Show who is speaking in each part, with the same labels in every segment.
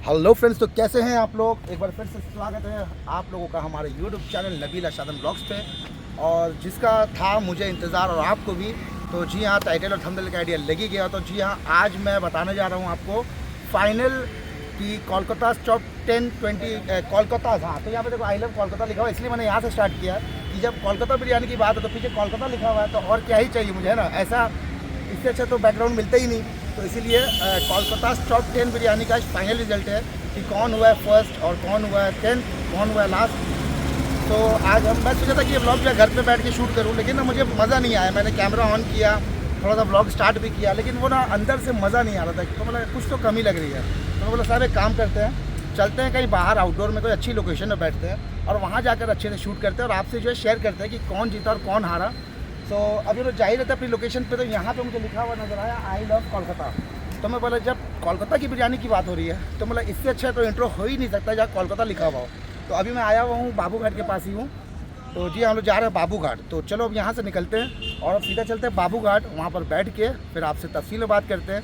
Speaker 1: Hello friends, तो कैसे हैं आप लोग। एक बार फिर से स्वागत है आप लोगों का हमारे YouTube channel Nabeel Arshad blogs पे, और जिसका था मुझे इंतज़ार और आपको भी। तो जी हाँ, टाइटल और थंबनेल का आइडिया लग ही गया। तो जी हाँ, आज मैं बताने जा रहा हूँ आपको फाइनल कि कोलकाता टॉप 10-20 कोलकाता। हाँ, तो यहाँ पे देखो आई लव कोलकाता लिखा हुआ है, इसलिए मैंने यहाँ से स्टार्ट किया कि जब कोलकाता बिरयानी की बात है तो पीछे कोलकाता लिखा हुआ है, तो और क्या ही चाहिए मुझे, है ना। ऐसा इससे अच्छा तो बैकग्राउंड मिलता ही नहीं। तो इसीलिए कोलकाता टॉप 10 बिरयानी का फाइनल रिजल्ट है कि कौन हुआ है फर्स्ट और कौन हुआ है 10th, कौन हुआ है लास्ट। तो आज मैं सोचा था कि ये व्लॉग जो है घर पे बैठ के शूट करूं, लेकिन ना मुझे मज़ा नहीं आया। मैंने कैमरा ऑन किया, थोड़ा सा व्लॉग स्टार्ट भी किया, लेकिन वो ना अंदर से मज़ा नहीं आ रहा था। तो मतलब कुछ तो कमी लग रही है। तो मैं बोला साहब एक काम करते हैं, चलते हैं कहीं बाहर आउटडोर में कोई अच्छी लोकेशन में बैठते हैं और वहाँ जाकर अच्छे से शूट करते हैं और आपसे जो है शेयर करते हैं कि कौन जीता और कौन हारा। तो अभी वो जा ही रहता है अपनी लोकेशन पे, तो यहाँ पे मुझे लिखा हुआ नज़र आया आई लव कोलकाता। तो मैं बोला जब कोलकाता की बिरयानी की बात हो रही है तो मतलब इससे अच्छा तो इंट्रो हो ही नहीं सकता जहाँ कोलकाता लिखा हुआ हो। तो अभी मैं आया हुआ हूँ बाबू घाट के पास ही हूँ। तो जी हम लोग जा रहे हैं बाबू घाट। तो चलो अब यहाँ से निकलते हैं और अब सीधा चलते हैं बाबू घाट, वहाँ पर बैठ के फिर आपसे तफसील में बात करते हैं।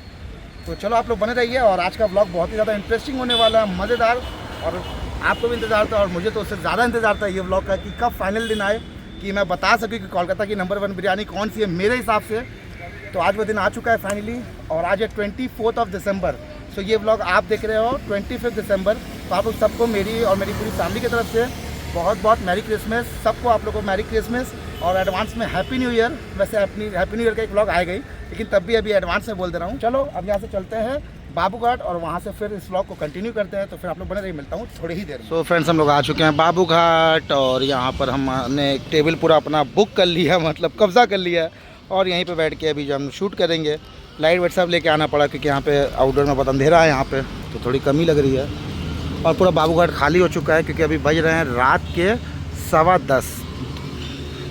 Speaker 1: तो चलो आप लोग बने रहिए, और आज का ब्लॉग बहुत ही ज़्यादा इंटरेस्टिंग होने वाला है, मज़ेदार। और आपको भी इंतज़ार था और मुझे तो उससे ज़्यादा इंतज़ार था ये ब्लॉग का कि कब फाइनल दिन आए कि मैं बता सकूँ कि कोलकाता की नंबर 1 बिरयानी कौन सी है मेरे हिसाब से। तो आज वो दिन आ चुका है फाइनली, और आज है 24 दिसंबर। सो ये व्लॉग आप देख रहे हो 25 दिसंबर। तो आप लोग सबको मेरी और मेरी पूरी फैमिली की तरफ से बहुत बहुत मैरी क्रिसमस। सबको आप लोगों को मैरी क्रिसमस और एडवांस में हैप्पी न्यू ईयर। वैसे हैप्पी न्यू ईयर का एक व्लॉग आएगा ही, लेकिन तब भी अभी एडवांस में बोल दे रहा हूँ। चलो अब यहाँ से चलते हैं बाबू घाट और वहाँ से फिर इस व्लॉग को कंटिन्यू करते हैं। तो फिर आप लोग बने रहिए, मिलता हूँ थोड़ी ही देर में। सो फ्रेंड्स, हम लोग आ चुके हैं बाबू घाट और यहाँ पर हमने एक टेबल पूरा अपना बुक कर लिया, मतलब कब्जा कर लिया है। और यहीं पे बैठ के अभी जो हम शूट करेंगे, लाइट वाइट सब लेके आना पड़ा क्योंकि यहाँ पे आउटडोर में बहुत अंधेरा है यहाँ पे, तो थोड़ी कमी लग रही है। और पूरा बाबू घाट खाली हो चुका है क्योंकि अभी बज रहे हैं रात के 10:15।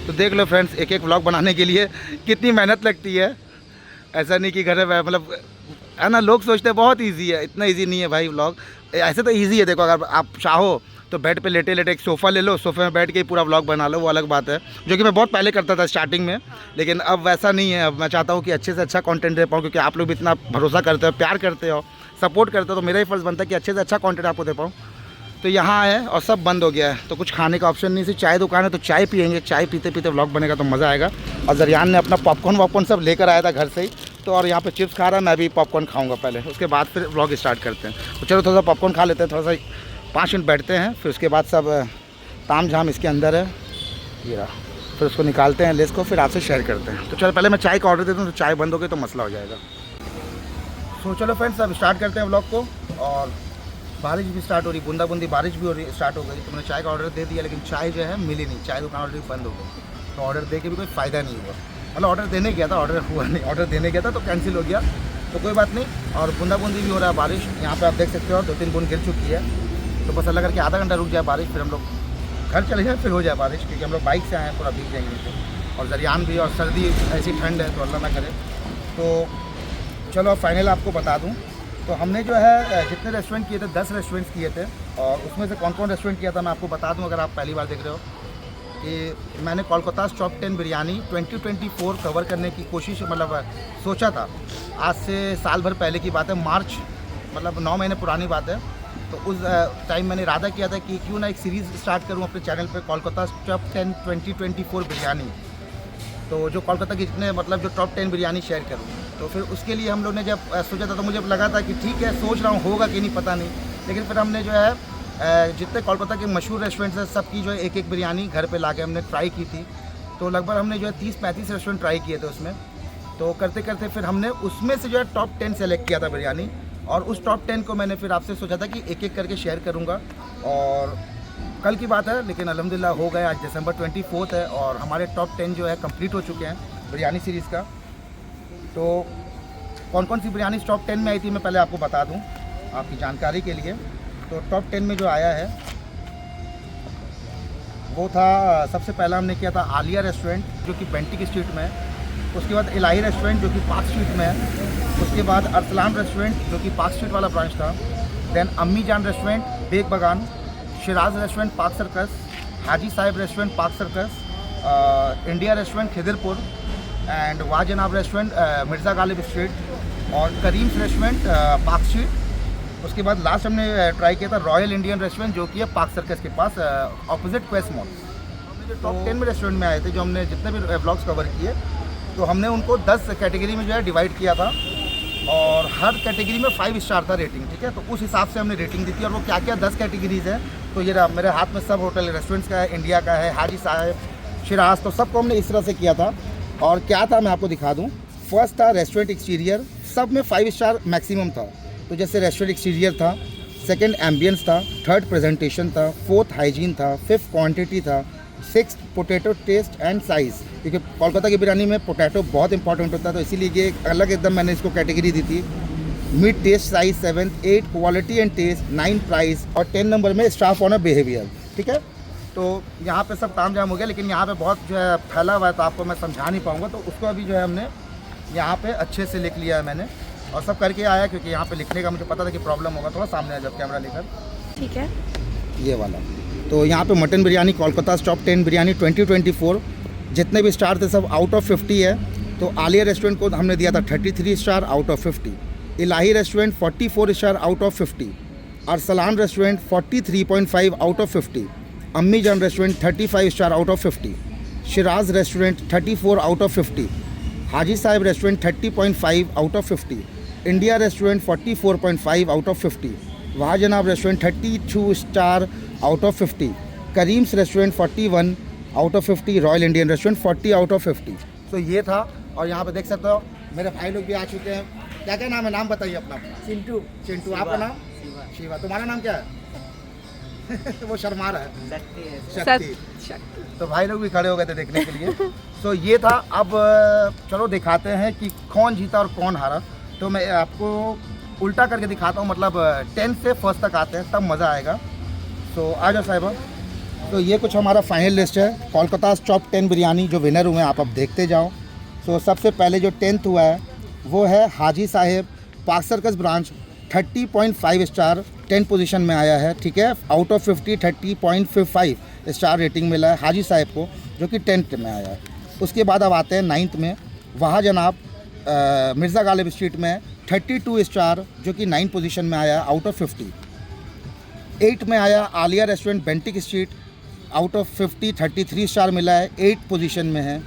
Speaker 1: तो देख लो फ्रेंड्स, एक एक व्लॉग बनाने के लिए कितनी मेहनत लगती है। ऐसा नहीं कि घर में मतलब है ना, लोग सोचते हैं बहुत ईजी है, इतना ईजी नहीं है भाई व्लॉग। ऐसे तो ईजी है, देखो अगर आप चाहो तो बेड पे लेटे लेटे एक सोफ़ा ले लो, सोफ़े में बैठ के ही पूरा व्लॉग बना लो, वो अलग बात है, जो कि मैं बहुत पहले करता था स्टार्टिंग में। लेकिन अब वैसा नहीं है। अब मैं चाहता हूँ कि अच्छे से अच्छा कंटेंट दे पाऊँ, क्योंकि आप लोग भी इतना भरोसा करते हो, प्यार करते हो, सपोर्ट करते हो, तो मेरा ही फ़र्ज़ बनता है कि अच्छे से अच्छा कंटेंट आपको दे पाऊँ। तो यहाँ आए और सब बंद हो गया है, तो कुछ खाने का ऑप्शन नहीं। सिर्फ चाय दुकान है, तो चाय पियेंगे, चाय पीते पीते व्लॉग बनेगा तो मज़ा आएगा। और जरियान ने अपना पॉपकॉर्न वॉपकॉर्न सब लेकर आया था घर से ही, तो और यहाँ पे चिप्स खा रहा है, मैं भी पॉपकॉर्न खाऊंगा पहले, उसके बाद फिर व्लॉग स्टार्ट करते हैं। तो चलो थोड़ा सा पॉपकॉर्न खा लेते हैं, थोड़ा सा 5 मिनट बैठते हैं, फिर उसके बाद सब ताम झाम इसके अंदर है ये रहा, फिर उसको निकालते हैं लेस को, फिर आपसे शेयर करते हैं। तो चलो पहले मैं चाय का ऑर्डर देता हूँ, तो चाय बंद हो गई तो मसला हो जाएगा। सो चलो फ्रेंड्स, अब स्टार्ट करते हैं व्लॉग को। और बारिश भी स्टार्ट हो रही, बूंदा बूंदी बारिश भी हो रही, स्टार्ट हो गई। तो मैंने चाय का ऑर्डर दे दिया, लेकिन चाय जो है मिली नहीं, चाय दुकान ऑलरेडी बंद हो गई। तो ऑर्डर दे के भी कोई फ़ायदा नहीं हुआ, मतलब ऑर्डर देने गया था, ऑर्डर हुआ नहीं, ऑर्डर देने गया था तो कैंसिल हो गया। तो कोई बात नहीं। और बूंदा बूंदी भी हो रहा है, बारिश यहाँ पे आप देख सकते हो 2-3 बूंद गिर चुकी है। तो बस अल्लाह करके आधा घंटा रुक जाए बारिश, फिर हम लोग घर चले जाए, फिर हो जाए बारिश, क्योंकि हम लोग बाइक से आए हैं, पूरा भीग जाएंगे तो। और जरियान भी, और सर्दी ऐसी ठंड है, तो अल्लाह ना करे। तो चलो अब फाइनल आपको बता दूँ, तो हमने जो है जितने रेस्टोरेंट किए थे 10 रेस्टोरेंट्स किए थे, और उसमें से कौन कौन रेस्टोरेंट किया था मैं आपको बता दूं, अगर आप पहली बार देख रहे हो। कि मैंने कोलकाता टॉप 10 बिरयानी 2024 कवर करने की कोशिश, मतलब सोचा था। आज से साल भर पहले की बात है, मार्च, मतलब 9 महीने पुरानी बात है। तो उस टाइम मैंने इरादा किया था कि क्यों ना एक सीरीज़ स्टार्ट करूं अपने चैनल पे, कोलकाता टॉप 10 2024 बिरयानी। तो जो कोलकाता की जितने मतलब जो टॉप 10 बिरयानी शेयर करूँ। तो फिर उसके लिए हम लोग ने जब सोचा था, तो मुझे लगा था कि ठीक है, सोच रहा हूँ होगा कि नहीं पता नहीं। लेकिन फिर हमने जो है जितने कोलकाता के मशहूर रेस्टोरेंट्स हैं सबकी जो है एक एक बिरयानी घर पे लाके हमने ट्राई की थी। तो लगभग हमने जो है 30-35 रेस्टोरेंट ट्राई किए थे उसमें। तो करते करते फिर हमने उसमें से जो है टॉप 10 सेलेक्ट किया था बिरयानी, और उस टॉप 10 को मैंने फिर आपसे सोचा था कि एक एक करके शेयर करूँगा। और कल की बात है, लेकिन अल्हम्दुलिल्लाह हो गया। आज दिसंबर 24 है और हमारे टॉप 10 जो है कंप्लीट हो चुके हैं बिरयानी सीरीज़ का। तो कौन कौन सी बिरयानी टॉप 10 में आई थी मैं पहले आपको बता दूं आपकी जानकारी के लिए। तो टॉप 10 में जो आया है वो था, सबसे पहला हमने किया था आलिया रेस्टोरेंट जो कि बेंटिक स्ट्रीट में है। उसके बाद इलाही रेस्टोरेंट जो कि पार्क स्ट्रीट में है। उसके बाद अरसलान रेस्टोरेंट जो कि पार्क स्ट्रीट वाला ब्रांच था। देन अम्मी जान रेस्टोरेंट बेग बगान, Siraj restaurant park circus, Haji Sahib restaurant park circus, India restaurant Khidirpur, and वाह जनाब रेस्टोरेंट मिर्ज़ा गालिब स्ट्रीट, और करीम्स रेस्टोरेंट पार्क स्ट्रीट, उसके बाद लास्ट हमने ट्राई किया था रॉयल इंडियन रेस्टोरेंट, जो कि है पार्क सर्कस के पास ऑपोजिट क्वेस्ट मॉल। हमने जो टॉप 10 में रेस्टोरेंट में आए थे, जो हमने जितने भी व्लॉग्स कवर किए, तो हमने उनको 10 कैटेगरी में जो है डिवाइड किया था और हर कैटेगरी में 5 स्टार था रेटिंग, ठीक है। तो उस हिसाब से हमने रेटिंग दी थी। और वो क्या क्या 10 कैटेगरीज है, तो ये मेरे हाथ में सब होटल रेस्टोरेंट्स का है, इंडिया का है, हाजी साहब, शिराज, तो सबको हमने इस तरह से किया था। और क्या था मैं आपको दिखा दूँ। फर्स्ट था रेस्टोरेंट एक्सटीरियर, सब में 5 स्टार मैक्सिमम था। तो जैसे रेस्टोरेंट एक्सटीरियर था, सेकंड एम्बियंस था, थर्ड प्रेजेंटेशन था, फोर्थ हाइजीन था, फिफ्थ क्वांटिटी था, six potato taste and size, क्योंकि कोलकाता की बिरयानी में पोटैटो बहुत इंपॉर्टेंट होता है, तो इसीलिए ये अलग एकदम मैंने इसको कैटेगरी दी थी। Meat taste size 7, 8 quality and taste, 9 price और 10 नंबर में स्टाफ ऑनर बिहेवियर, ठीक है। तो यहाँ पे सब ताम जाम हो गया, लेकिन यहाँ पे बहुत जो है फैला हुआ है, तो आपको मैं समझा नहीं पाऊँगा, तो उसको अभी जो है हमने यहाँ पे अच्छे से लिख लिया है मैंने, और सब करके आया, क्योंकि यहाँ पे लिखने का मुझे पता था कि प्रॉब्लम होगा। थोड़ा सामने आ जब कैमरा लेकर,
Speaker 2: ठीक है,
Speaker 1: ये वाला। तो यहाँ पे मटन बिरयानी कोलकाता टॉप 10 बिरयानी 2024, जितने भी स्टार थे सब आउट ऑफ 50 है। तो आलिया रेस्टोरेंट को हमने दिया था 33 star out of 50, Ilahi restaurant 44 star out of 50, Arsalan restaurant 43.5 out of 50, Ammi Jaan restaurant 35 star out of 50, Shiraz restaurant 34 out of 50, Haji Saheb restaurant 30.5 out of 50, India restaurant 44.5 out of 50, वहाँ जनाब restaurant 32 star out of 50, Karim's restaurant 41 out of 50, royal Indian restaurant 40 out of 50। तो ये था। और यहाँ पे देख सकते हो मेरे भाई लोग भी आ चुके हैं। क्या क्या नाम है, नाम बताइए अपना।
Speaker 2: चिंटू।
Speaker 1: चिंटू, आपका नाम? शिवा। तुम्हारा नाम क्या है? वो शर्मा रहा है। शक्ति। तो भाई लोग भी खड़े हो गए थे देखने के लिए। तो ये था। अब चलो दिखाते हैं कि कौन जीता और कौन हारा। तो मैं आपको उल्टा करके दिखाता हूँ, मतलब 10 से फर्स्ट तक आते हैं, तब मज़ा आएगा। तो आ जाओ साहिबा। तो ये कुछ हमारा फाइनल लिस्ट है, कोलकाता टॉप 10 बिरयानी जो विनर हुए हैं, आप अब देखते जाओ। तो सबसे पहले जो 10th हुआ है वो है Haji Saheb park circus branch, 30.5 star 10 position में आया है, ठीक है। आउट ऑफ 50 30.5 स्टार रेटिंग मिला है हाजी साहेब को, जो कि 10th में आया है। उसके बाद अब आते हैं 9th में, वहाँ जनाब मिर्ज़ा गालिब स्ट्रीट में 32 स्टार जो कि 9 पोजीशन में आया आउट ऑफ 50। 8 में आया Alia restaurant Bentinck street, out of 50 33 star मिला है, 8 पोजीशन में है।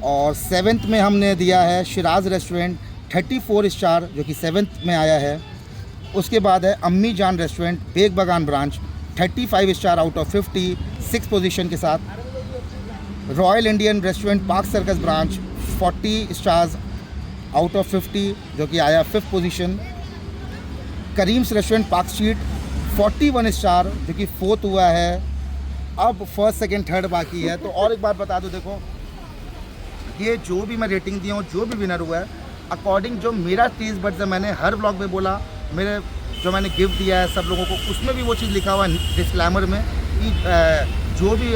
Speaker 1: और 7th में हमने दिया है शिराज रेस्टोरेंट 34 स्टार जो कि 7th में आया है। उसके बाद है अम्मी जान रेस्टोरेंट बेग बागान branch 35 star out of 50 6 position के साथ। Royal Indian restaurant park circus branch 40 stars out of 50 जो कि आया 5th position. Karim's restaurant park street 41 star जो कि 4th हुआ है। अब फर्स्ट सेकंड थर्ड बाकी है। तो और एक बात बता दो, देखो ये जो भी मैं रेटिंग दिया हूँ, जो भी विनर हुआ है, अकॉर्डिंग जो मेरा टेस्ट बड्स है, मैंने हर ब्लॉग में बोला, मेरे जो मैंने गिफ्ट दिया है सब लोगों को, उसमें भी वो चीज़ लिखा हुआ है डिस्क्लेमर में कि जो भी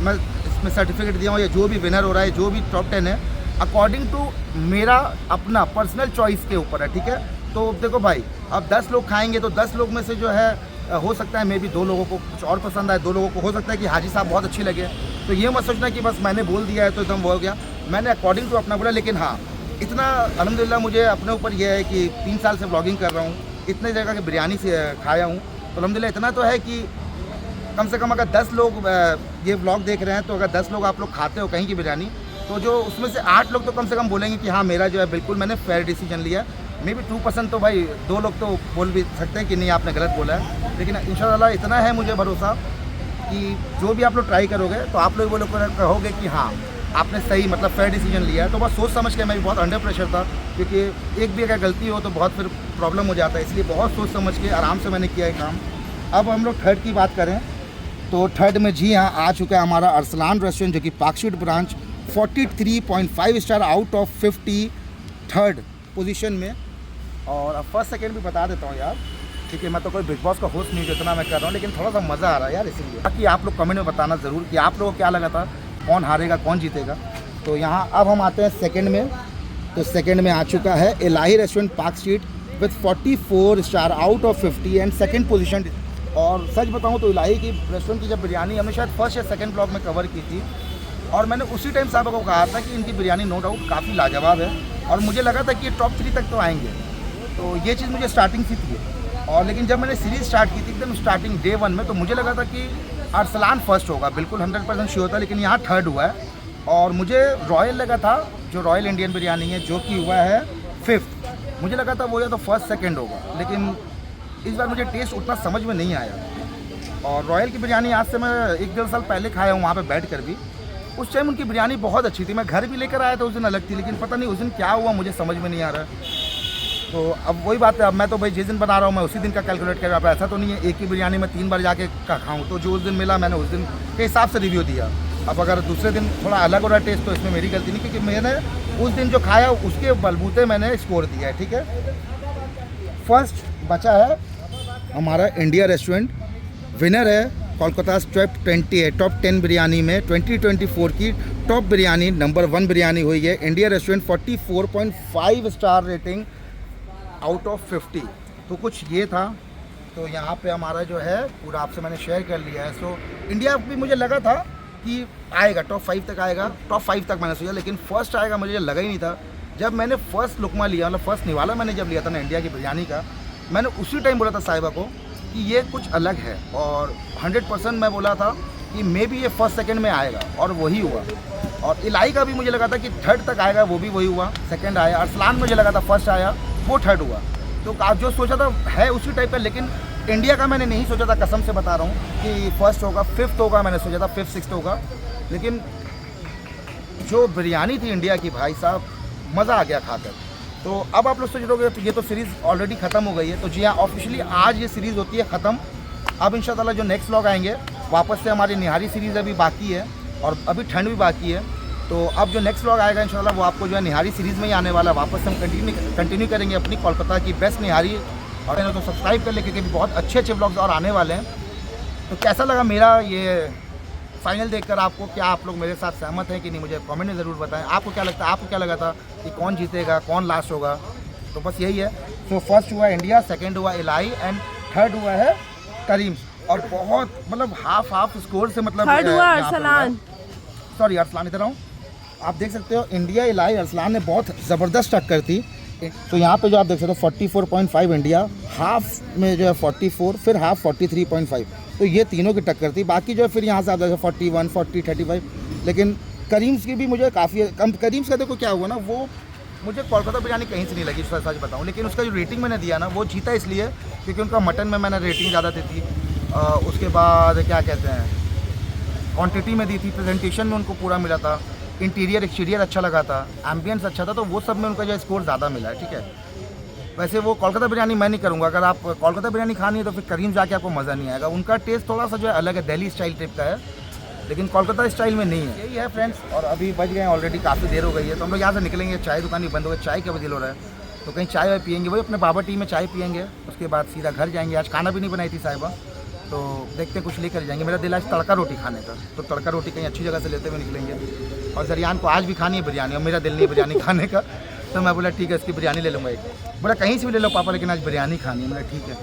Speaker 1: मैं इसमें सर्टिफिकेट दिया हूँ या जो भी विनर हो रहा है, जो भी टॉप 10 है, अकॉर्डिंग टू मेरा अपना पर्सनल चॉइस के ऊपर है, ठीक है। तो देखो भाई, अब 10 लोग खाएंगे तो 10 लोग में से जो है हो सकता है मे भी 2 लोगों को कुछ और पसंद आए, 2 लोगों को हो सकता है कि हाजी साहब बहुत अच्छे लगे। तो ये मत सोचना कि बस मैंने बोल दिया है तो एकदम वो हो गया, मैंने अकॉर्डिंग टू अपना बोला। लेकिन हाँ, इतना अल्हम्दुलिल्लाह मुझे अपने ऊपर यह है कि 3 साल से व्लॉगिंग कर रहा हूँ, इतने जगह की बिरयानी से खाया हूँ, तो अल्हम्दुलिल्लाह इतना तो है कि कम से कम अगर 10 लोग ये व्लॉग देख रहे हैं, तो अगर 10 लोग आप लोग खाते हो कहीं की बिरयानी, तो जो उसमें से 8 लोग तो कम से कम बोलेंगे कि हाँ मेरा जो है बिल्कुल मैंने फेयर डिसीजन लिया। मे बी 2% तो भाई 2 लोग तो बोल भी सकते हैं कि नहीं आपने गलत बोला है। लेकिन इंशाल्लाह इतना है मुझे भरोसा कि जो भी आप लोग ट्राई करोगे तो आप लोग वो लोग कहोगे कि हाँ आपने सही मतलब फेयर डिसीजन लिया है। तो बस सोच समझ के, मैं भी बहुत अंडर प्रेशर था, क्योंकि एक भी अगर गलती हो तो बहुत फिर प्रॉब्लम हो जाता है, इसलिए बहुत सोच समझ के आराम से मैंने किया है काम। अब हम लोग थर्ड की बात करें तो थर्ड में जी हाँ आ चुका है हमारा अरसलान रेस्टोरेंट जो कि park street branch 43.5 star out of 50 third position में। और अब फर्स्ट सेकंड भी बता देता हूँ यार, क्योंकि मैं तो कोई बिग बॉस का होस्ट नहीं जितना मैं कर रहा हूँ, लेकिन थोड़ा सा मज़ा आ रहा है यार इसलिए। बाकी आप लोग कमेंट में बताना ज़रूर कि आप लोगों को क्या लगा था, कौन हारेगा कौन जीतेगा। तो यहाँ अब हम आते हैं सेकंड में। तो सेकंड में आ चुका है Ilahi restaurant park street with 44 star out of 50 and second position. और सच बताऊँ तो इलाही की रेस्टोरेंट की जब बिरयानी हमने शायद फर्स्ट या सेकंड ब्लॉग में कवर की थी, और मैंने उसी टाइम साहब को कहा था कि इनकी बिरयानी नो डाउट काफ़ी लाजवाब है, और मुझे लगा था कि ये टॉप 3 तक तो आएंगे। तो ये चीज़ मुझे स्टार्टिंग से थी, और लेकिन जब मैंने सीरीज़ स्टार्ट की थी एकदम स्टार्टिंग डे 1 में, तो मुझे लगा था कि अरसलान फर्स्ट होगा, बिल्कुल 100% श्योर था, लेकिन यहाँ थर्ड हुआ है। और मुझे रॉयल लगा था, जो रॉयल इंडियन बिरयानी है, जो कि हुआ है 5th। मुझे लगा था वो या तो फर्स्ट सेकंड होगा, लेकिन इस बार मुझे टेस्ट उतना समझ में नहीं आया। और रॉयल की बिरयानी आज से मैं 1-1.5 साल पहले खाया हूँ वहाँ पे बैठ कर भी। उस टाइम उनकी बिरयानी बहुत अच्छी थी, मैं घर भी लेकर आया था उस दिन, अलग थी, लेकिन पता नहीं उस दिन क्या हुआ मुझे समझ में नहीं आ रहा। तो अब वही बात है, अब मैं तो भाई जिस दिन बना रहा हूँ मैं उसी दिन का कैलकुलेट कर रहा हूँ। ऐसा तो नहीं है एक ही बिरयानी में 3 बार जाके खाऊँ, तो जो उस दिन मिला मैंने उस दिन के हिसाब से रिव्यू दिया। अब अगर दूसरे दिन थोड़ा अलग हो रहा है टेस्ट, तो इसमें मेरी गलती नहीं, क्योंकि मैंने उस दिन जो खाया उसके बलबूते मैंने स्कोर दिया है, ठीक है। फर्स्ट बचा है हमारा इंडिया रेस्टोरेंट, विनर है कोलकाता टॉप 10 बिरयानी में 2024 की टॉप बिरयानी नंबर 1 बिरयानी हुई है India restaurant, 44.5 star rating out of 50। तो कुछ ये था। तो यहाँ पे हमारा जो है पूरा आपसे मैंने शेयर कर लिया है। सो इंडिया भी मुझे लगा था कि आएगा टॉप 5 तक आएगा, टॉप 5 तक मैंने सोचा, लेकिन फर्स्ट आएगा मुझे लगा ही नहीं था। जब मैंने फर्स्ट लुकमा लिया, मतलब फर्स्ट निवाला मैंने जब लिया था ना इंडिया की बिरयानी का, मैंने उसी टाइम बोला था साहिबा को कि ये कुछ अलग है, और 100% मैं बोला था कि मे बी ये फर्स्ट सेकंड में आएगा, और वही हुआ। और इलाई का भी मुझे लगा था कि थर्ड तक आएगा, वो भी वही हुआ, सेकंड आया। अरसलान मुझे लगा था फर्स्ट आया, वो थर्ड हुआ। तो आप जो सोचा था है उसी टाइप का, लेकिन इंडिया का मैंने नहीं सोचा था, कसम से बता रहा हूँ कि फर्स्ट होगा, 5th होगा, मैंने सोचा था 5th 6th होगा। लेकिन जो बिरयानी थी इंडिया की, भाई साहब मज़ा आ गया खाकर। तो अब आप लोग सोच रहे हो ये तो सीरीज़ ऑलरेडी ख़त्म हो गई है, तो जी हाँ, ऑफिशियली आज ये सीरीज़ होती है ख़त्म। अब इंशाल्लाह जो नेक्स्ट व्लॉग आएंगे वापस से हमारी निहारी सीरीज़ अभी बाकी है, और अभी ठंड भी बाकी है। तो अब जो नेक्स्ट व्लॉग आएगा इंशाल्लाह वो आपको जो है निहारी सीरीज़ में ही आने वाला है। वापस से हम कंटिन्यू करेंगे अपनी कोलकाता की बेस्ट निहारी। और तो सब्सक्राइब कर ले, क्योंकि बहुत अच्छे अच्छे व्लॉग्स और आने वाले हैं। तो कैसा लगा मेरा ये फाइनल देखकर आपको, क्या आप लोग मेरे साथ सहमत हैं कि नहीं, मुझे कमेंट में ज़रूर बताएं। आपको क्या लगता है, आपको क्या लगा था कि कौन जीतेगा, कौन लास्ट होगा? तो बस यही है। तो फर्स्ट हुआ इंडिया, सेकंड हुआ इलाई, एंड थर्ड हुआ है करीम। और बहुत मतलब हाफ स्कोर से, मतलब
Speaker 2: थर्ड हुआ अरसलान,
Speaker 1: सॉरी अरसलान, इधर आऊँ। आप देख सकते हो इंडिया, इलाई, अरसलान ने बहुत ज़बरदस्त टक्कर थी। तो यहाँ पे जो आप देख सकते हो 44.5 इंडिया, हाफ में जो है 44, फिर हाफ 43.5। तो ये तीनों की टक्कर थी। बाकी जो है फिर यहाँ से आप देखो 41, 40, 35। लेकिन करीम्स की भी मुझे काफ़ी कम, करीम्स का देखो क्या हुआ ना, वो मुझे कोलकाता बिरयानी कहीं से नहीं लगी, सच बताऊँ। लेकिन उसका जो रेटिंग मैंने दिया ना, वो जीता इसलिए क्योंकि उनका मटन में मैंने रेटिंग ज़्यादा दी थी। उसके बाद क्या कहते हैं, क्वांटिटी में दी थी, प्रेजेंटेशन में उनको पूरा मिला था, इंटीरियर एक्सटीरियर अच्छा लगा था, एम्बियंस अच्छा था, तो वो सब में उनका जो स्कोर ज़्यादा मिला है, ठीक है। वैसे वो कोलकाता बिरयानी मैं नहीं करूँगा। अगर आप कोलकाता बिरयानी खानी है तो फिर करीम जाके आपको मज़ा नहीं आएगा। उनका टेस्ट थोड़ा सा जो है अलग है, दिल्ली स्टाइल टाइप का है, लेकिन कोलकाता स्टाइल में नहीं है। यही है फ्रेंड्स। और अभी बज गए ऑलरेडी, काफ़ी देर हो गई है, तो हम लोग यहाँ से निकलेंगे। चाय दुकान भी बंद हो गई, चाय का भी दिल हो रहा है, तो कहीं चाय वाय पियेंगे, वही अपने बाबा टी में चाय पियेंगे। उसके बाद सीधा घर जाएंगे। आज खाना भी नहीं बनाई थी साहिबा, तो देखते कुछ लेकर जाएंगे। मेरा दिल आज तड़का रोटी खाने का, तो तड़का रोटी कहीं अच्छी जगह से लेते हुए निकलेंगे। और जरियान को आज भी खानी है बिरयानी, और मेरा दिल नहीं है बिरयानी खाने का, तो मैं बोला ठीक है इसकी बिरयानी ले लूँगा एक। बोला कहीं से भी ले लो पापा, लेकिन आज बिरयानी खानी है। मेरा ठीक है।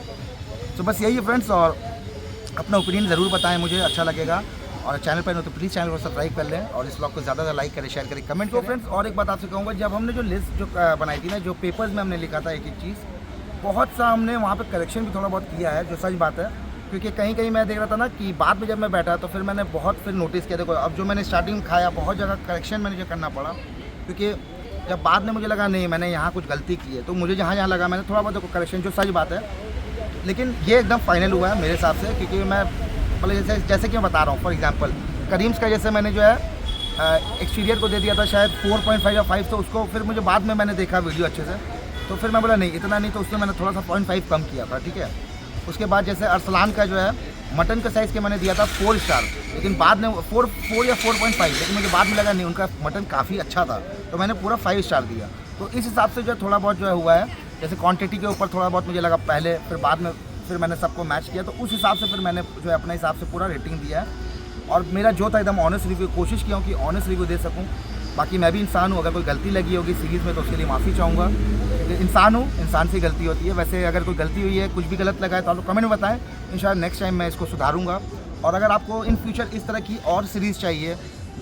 Speaker 1: तो बस यही है फ्रेंड्स। और अपना ओपिनियन ज़रूर बताएं, मुझे अच्छा लगेगा। और चैनल पर हो तो प्लीज़ चैनल को सब्सक्राइब कर लें, और इस ब्लॉग को ज़्यादा लाइक करें, शेयर करें, कमेंट करें फ्रेंड्स। और एक बात आपसे कहूँगा, जब हमने जो लिस्ट जो बनाई थी ना, जो पेपर्स में हमने लिखा था एक चीज़, बहुत सा हमने वहाँ पर करेक्शन भी थोड़ा बहुत किया है, जो सच बात है। क्योंकि कहीं कहीं मैं देख रहा था ना कि बाद में जब मैं बैठा तो फिर मैंने बहुत फिर नोटिस किया। देखो अब जो मैंने स्टार्टिंग में खाया, बहुत जगह करेक्शन मैंने जो करना पड़ा, क्योंकि जब बाद में मुझे लगा नहीं मैंने यहाँ कुछ गलती की है, तो मुझे जहाँ लगा मैंने थोड़ा बहुत देखो करेक्शन, जो सच बात है। लेकिन ये एकदम फाइनल हुआ है मेरे हिसाब से, क्योंकि मैं मतलब जैसे कि मैं बता रहा हूँ, फॉर एग्जांपल करीम्स का जैसे मैंने जो है एक्सटीरियर को दे दिया था शायद 4.5 या 5, तो उसको फिर मुझे बाद में मैंने देखा वीडियो अच्छे से, तो फिर मैं बोला नहीं इतना नहीं, तो उसमें मैंने थोड़ा सा 0.5 कम किया था, ठीक है। उसके बाद जैसे अरसलान का जो है मटन का साइज़ के मैंने दिया था 4 स्टार, लेकिन बाद में 4 या 4.5, लेकिन मुझे बाद में लगा नहीं उनका मटन काफ़ी अच्छा था, तो मैंने पूरा 5 स्टार दिया। तो इस हिसाब से जो थोड़ा बहुत जो है हुआ है, जैसे क्वांटिटी के ऊपर थोड़ा बहुत मुझे लगा पहले, फिर बाद में फिर मैंने सबको मैच किया, तो उस हिसाब से फिर मैंने जो है अपने हिसाब से पूरा रेटिंग दिया है। और मेरा जो था एकदम ऑनेस्ट रिव्यू, कोशिश किया हूँ कि ऑनेस्ट रिव्यू दे सकूँ। बाकी मैं भी इंसान हूँ, अगर कोई गलती लगी होगी सीरीज़ में तो उसके लिए माफ़ी चाहूँगा। इंसान हूँ, इंसान से गलती होती है। वैसे अगर कोई गलती हुई है, कुछ भी गलत लगा है, तो आप लोग कमेंट में बताएं, इंशाल्लाह नेक्स्ट टाइम मैं इसको सुधारूँगा। और अगर आपको इन फ्यूचर इस तरह की और सीरीज़ चाहिए,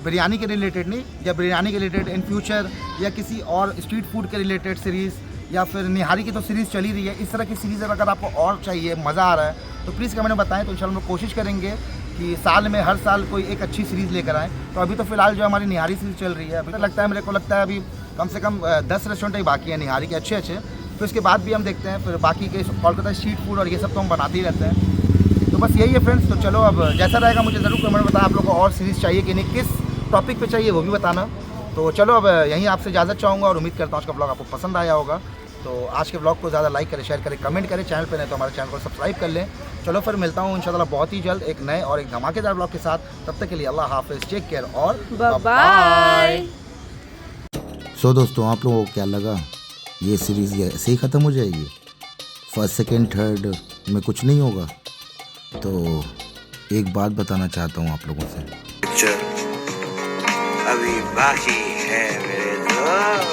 Speaker 1: बिरयानी के रिलेटेड नहीं, या बिरयानी के रिलेटेड इन फ्यूचर, या किसी और स्ट्रीट फूड के रिलेटेड सीरीज़, या फिर निहारी की तो सीरीज़ चली रही है, इस तरह की सीरीज़ अगर आपको और चाहिए, मज़ा आ रहा है तो प्लीज़ कमेंट में बताएं। तो इंशाल्लाह हम लोग कोशिश करेंगे कि साल में हर साल कोई एक अच्छी सीरीज़ लेकर आएँ। तो अभी तो फ़िलहाल जो हमारी निहारी सीरीज़ चल रही है, अभी तो लगता है, मेरे को लगता है अभी कम से कम 10 रेस्टोरेंट ही बाकी है निहारी के अच्छे अच्छे। तो इसके बाद भी हम देखते हैं, फिर बाकी के कोलकाता स्ट्रीट फूड और ये सब तो हम बनाते ही रहते हैं। तो बस यही है फ्रेंड्स। तो चलो अब जैसा रहेगा मुझे ज़रूर कमेंट में बताएं आप लोगों को और सीरीज़ चाहिए कि नहीं, किस टॉपिक पे चाहिए वो भी बताना। तो चलो अब यहीं आपसे इजाज़त चाहूँगा और उम्मीद करता हूँ आज का ब्लॉग आपको पसंद आया होगा। तो आज के ब्लॉग को ज़्यादा लाइक करें, शेयर करें, कमेंट करें, चैनल पे नहीं तो हमारे चैनल को सब्सक्राइब कर लें। चलो फिर मिलता हूँ इंशाल्लाह बहुत ही जल्द एक नए और एक धमाकेदार ब्लॉग के साथ। तब तक के लिए अल्लाह हाफिज़, टेक केयर और
Speaker 2: बाय।
Speaker 3: सो दोस्तों, आप लोगों को क्या लगा ये सीरीज़ ये ऐसे ही ख़त्म हो जाएगी? फर्स्ट सेकंड थर्ड में कुछ नहीं होगा? तो एक बात बताना चाहता हूँ आप लोगों से,
Speaker 4: अभी बाकी है मेरे दोस्त।